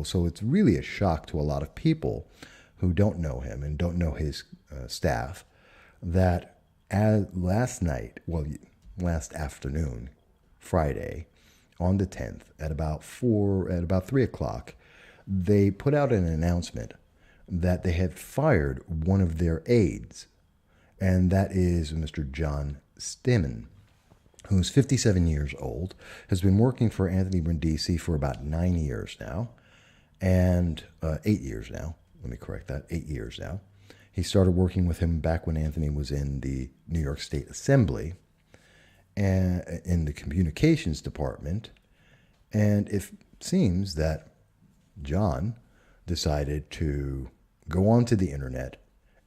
So it's really a shock to a lot of people who don't know him and don't know his staff that last afternoon, Friday, on the 10th, at about 3 o'clock, they put out an announcement that they had fired one of their aides, and that is Mr. John Stemmen, who's 57 years old, has been working for Anthony Brindisi for about 9 years now, and 8 years now. Let me correct that, 8 years now. He started working with him back when Anthony was in the New York State Assembly and in the communications department. And it seems that John decided to go onto the internet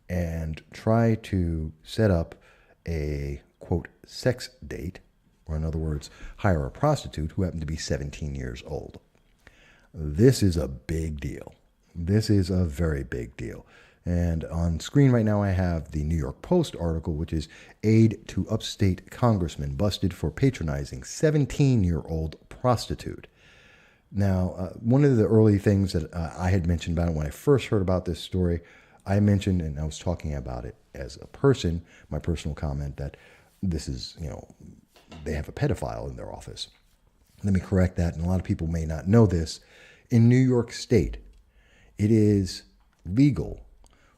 and try to set up a, quote, sex date, or in other words, hire a prostitute who happened to be 17 years old. This is a big deal. This is a very big deal. And on screen right now, I have the New York Post article, which is Aide to Upstate Congressman Busted for Patronizing 17-Year-Old Prostitute. Now, one of the early things that I had mentioned about it when I first heard about this story, I mentioned, and I was talking about it as a person, my personal comment, that this is, they have a pedophile in their office. Let me correct that, and a lot of people may not know this. In New York State, it is legal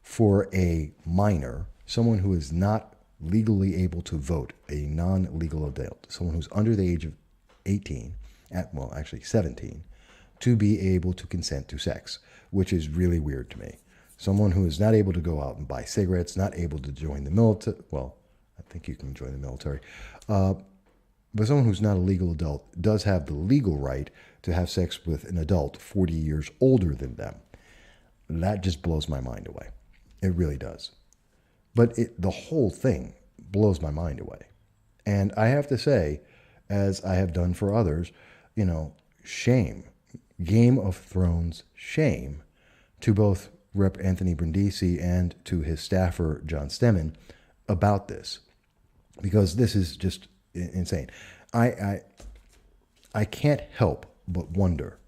for a minor, someone who is not legally able to vote, a non-legal adult, someone who's under the age of 18, 17, to be able to consent to sex, which is really weird to me. Someone who is not able to go out and buy cigarettes, not able to join the military. Well, I think you can join the military. But someone who's not a legal adult does have the legal right to have sex with an adult 40 years older than them. That just blows my mind away. It really does. But the whole thing blows my mind away. And I have to say, as I have done for others, shame, Game of Thrones shame to both Rep. Anthony Brindisi and to his staffer, John Stemmen, about this. Because this is just insane. I can't help but wonder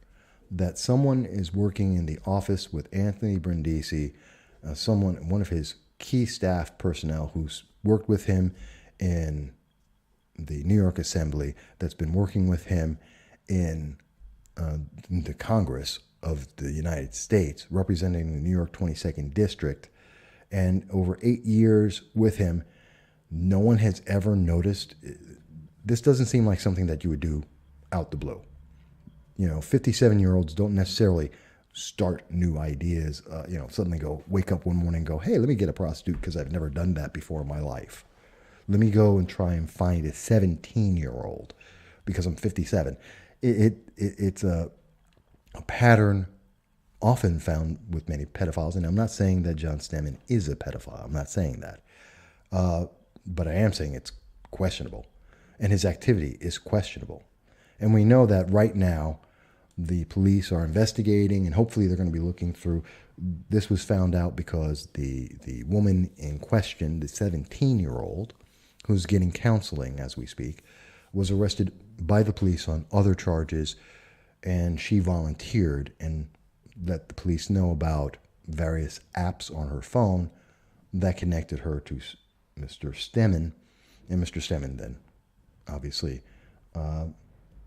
that someone is working in the office with Anthony Brindisi, one of his key staff personnel who's worked with him in the New York Assembly, that's been working with him in the Congress of the United States, representing the New York 22nd District, and over 8 years with him, no one has ever noticed. This doesn't seem like something that you would do out the blue. 57-year-olds don't necessarily start new ideas, suddenly wake up one morning and go, hey, let me get a prostitute because I've never done that before in my life. Let me go and try and find a 17-year-old because I'm 57. It's a pattern often found with many pedophiles. And I'm not saying that John Stemmen is a pedophile. I'm not saying that. But I am saying it's questionable. And his activity is questionable. And we know that right now, the police are investigating, and hopefully they're going to be looking through. This was found out because the woman in question, the 17-year-old, who's getting counseling as we speak, was arrested by the police on other charges, and she volunteered and let the police know about various apps on her phone that connected her to Mr. Stemmen, and Mr. Stemmen then, obviously,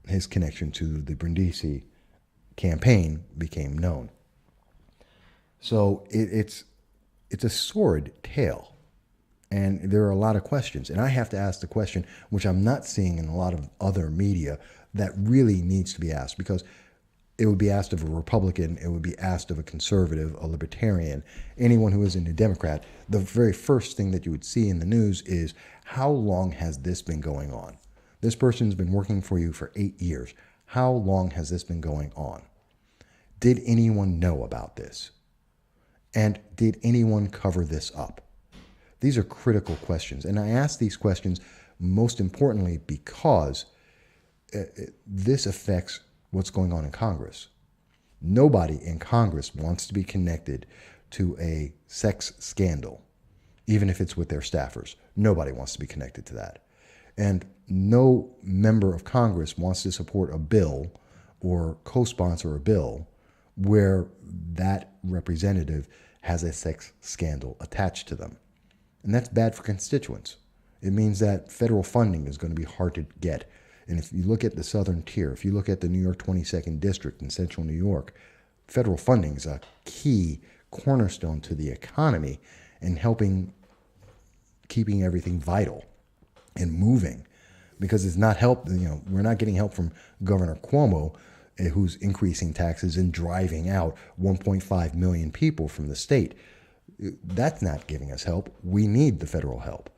his connection to the Brindisi campaign became known. So it's a sordid tale. And there are a lot of questions. And I have to ask the question, which I'm not seeing in a lot of other media, that really needs to be asked. Because it would be asked of a Republican, it would be asked of a conservative, a libertarian, anyone who isn't a Democrat. The very first thing that you would see in the news is, how long has this been going on? This person's been working for you for 8 years. How long has this been going on? Did anyone know about this? And did anyone cover this up? These are critical questions. And I ask these questions most importantly because this affects what's going on in Congress. Nobody in Congress wants to be connected to a sex scandal, even if it's with their staffers. Nobody wants to be connected to that. And no member of Congress wants to support a bill or co-sponsor a bill where that representative has a sex scandal attached to them. And that's bad for constituents. It means that federal funding is going to be hard to get. And if you look at the southern tier, if you look at the New York 22nd District in central New York, federal funding is a key cornerstone to the economy and helping keeping everything vital and moving, because it's not help. We're not getting help from Governor Cuomo, who's increasing taxes and driving out 1.5 million people from the state. That's not giving us help. We need the federal help.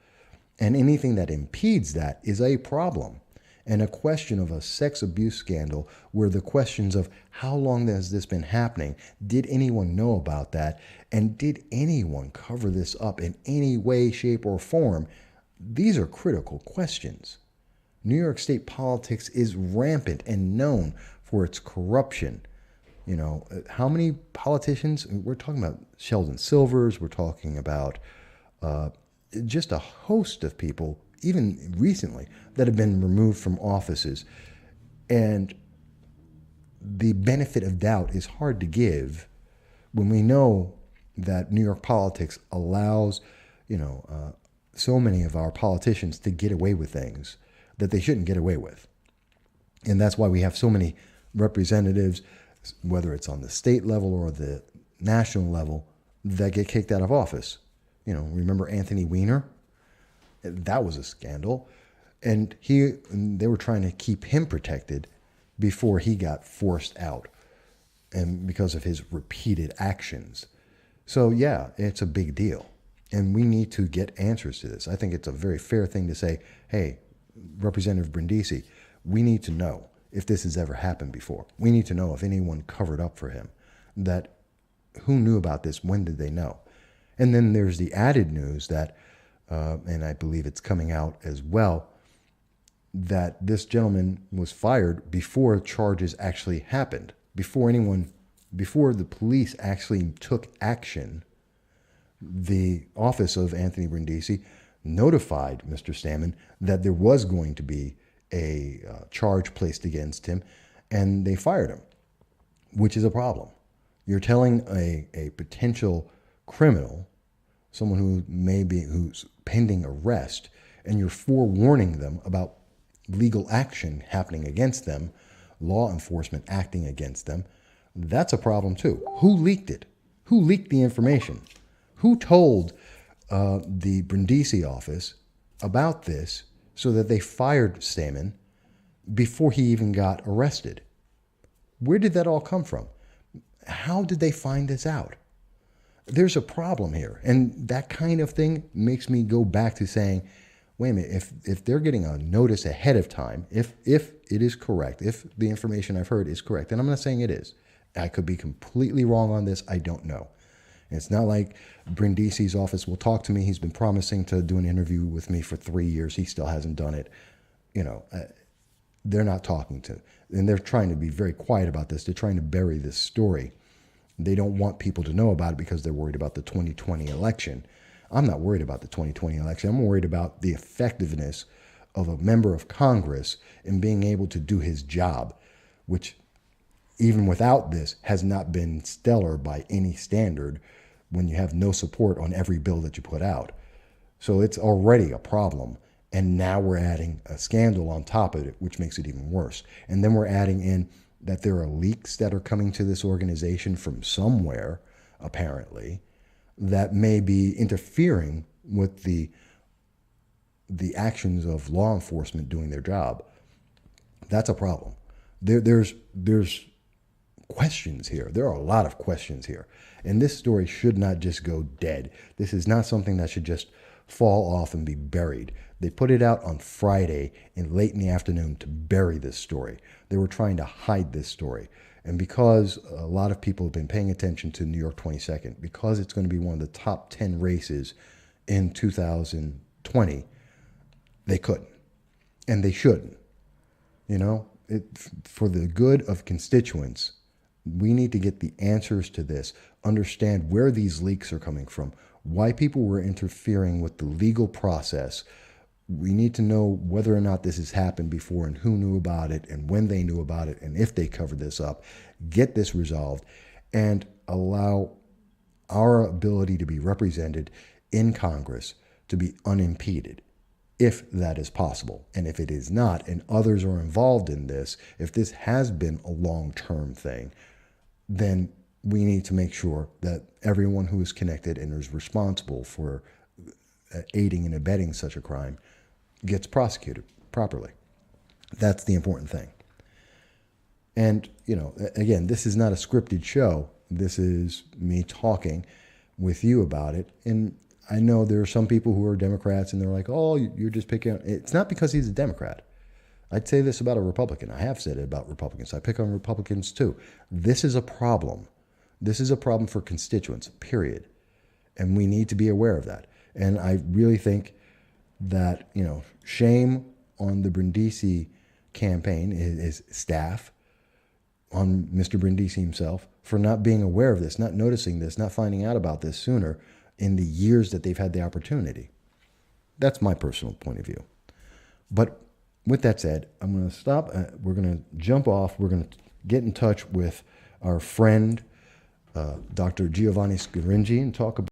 And anything that impedes that is a problem. And a question of a sex abuse scandal where the questions of how long has this been happening? Did anyone know about that? And did anyone cover this up in any way, shape, or form? These are critical questions. New York State politics is rampant and known for its corruption. How many politicians? We're talking about Sheldon Silvers. We're talking about just a host of people, even recently, that have been removed from offices. And the benefit of doubt is hard to give when we know that New York politics allows, so many of our politicians to get away with things that they shouldn't get away with. And that's why we have so many representatives, whether it's on the state level or the national level, that get kicked out of office. Remember Anthony Weiner? That was a scandal. And they were trying to keep him protected before he got forced out, and because of his repeated actions. So yeah, it's a big deal. And we need to get answers to this. I think it's a very fair thing to say, hey, Representative Brindisi, we need to know if this has ever happened before. We need to know if anyone covered up for him. That who knew about this? When did they know? And then there's the added news that, and I believe it's coming out as well, that this gentleman was fired before charges actually happened, before the police actually took action. The office of Anthony Brindisi notified Mr. Stammen that there was going to be a charge placed against him, and they fired him, which is a problem. You're telling a potential criminal, someone who's pending arrest, and you're forewarning them about legal action happening against them, law enforcement acting against them. That's a problem too. Who leaked it? Who leaked the information? Who told the Brindisi office about this so that they fired Stammen before he even got arrested? Where did that all come from? How did they find this out? There's a problem here. And that kind of thing makes me go back to saying, wait a minute, if they're getting a notice ahead of time, if it is correct, if the information I've heard is correct, and I'm not saying it is, I could be completely wrong on this, I don't know. It's not like Brindisi's office will talk to me. He's been promising to do an interview with me for 3 years. He still hasn't done it. They're not talking to. And they're trying to be very quiet about this. They're trying to bury this story. They don't want people to know about it because they're worried about the 2020 election. I'm not worried about the 2020 election. I'm worried about the effectiveness of a member of Congress in being able to do his job, which even without this has not been stellar by any standard when you have no support on every bill that you put out. So it's already a problem. And now we're adding a scandal on top of it, which makes it even worse. And then we're adding in that there are leaks that are coming to this organization from somewhere, apparently, that may be interfering with the actions of law enforcement doing their job. That's a problem. There's questions here. There are a lot of questions here. And this story should not just go dead. This is not something that should just fall off and be buried. They put it out on Friday late in the afternoon to bury this story. They were trying to hide this story. And because a lot of people have been paying attention to New York 22nd, because it's going to be one of the top 10 races in 2020, they couldn't. And they shouldn't. For the good of constituents, we need to get the answers to this, understand where these leaks are coming from, why people were interfering with the legal process. We need to know whether or not this has happened before and who knew about it and when they knew about it and if they covered this up. Get this resolved. and allow our ability to be represented in Congress to be unimpeded, if that is possible. And if it is not, and others are involved in this, if this has been a long-term thing, then we need to make sure that everyone who is connected and is responsible for aiding and abetting such a crime gets prosecuted properly. That's the important thing. And, again, this is not a scripted show. This is me talking with you about it. And I know there are some people who are Democrats and they're like, oh, you're just picking on. It's not because he's a Democrat. I'd say this about a Republican. I have said it about Republicans. I pick on Republicans too. This is a problem. This is a problem for constituents, period. And we need to be aware of that. And I really think that, shame on the Brindisi campaign, his staff, on Mr. Brindisi himself, for not being aware of this, not noticing this, not finding out about this sooner in the years that they've had the opportunity. That's my personal point of view. But with that said, I'm going to stop. We're going to jump off. We're going to get in touch with our friend, Dr. Giovanni Scaringi, and talk about